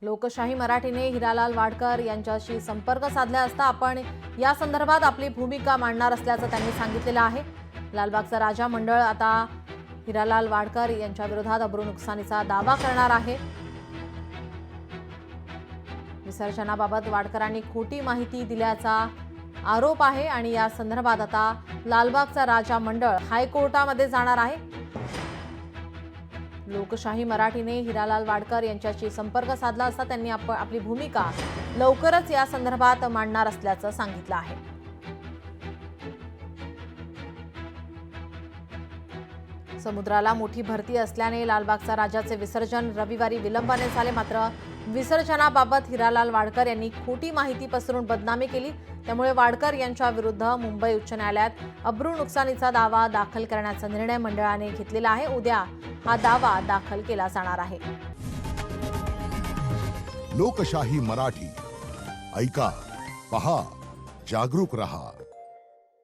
लोकशाही मराठीने हिरालाल वाडकर यांच्याशी संपर्क साधला असता आपण या संदर्भात आपली भूमिका मांडणार असल्याचं त्यांनी सांगितलेलं आहे। लालबागचा राजा मंडळ आता हिरालाल वाडकर यांच्या विरोधात अब्रू नुकसानीचा दावा करणार आहे। विसर्जनाबाबत वाडकरांनी खोटी माहिती दिल्याचा आरोप आहे आणि या संदर्भात आता लालबागचा राजा मंडळ हायकोर्टामध्ये जाणार आहे। लोकशाही मराठीने हिरालाल वाडकर यांच्याशी संपर्क साधला असता त्यांनी आपली भूमिका लवकरच या संदर्भात मांडणार असल्याचं सांगितलं आहे। समुद्राला मोठी भरती असल्याने लालबागचा राजाचे विसर्जन रविवारी विलंबाने झाले। मात्र विसर्जनाबाबत हिरालाल वाडकर यांनी खोटी माहिती पसरवून बदनामी केली, त्यामुळे वाडकर यांच्या विरुद्ध मुंबई उच्च न्यायालयात अब्रू नुकसानीचा दावा दाखल करण्याचा निर्णय मंडळाने घेतलेला आहे। उद्या हा दावा दाखल केला जाणार आहे। लोकशाही मराठी ऐका, पहा, जागरूक रहा।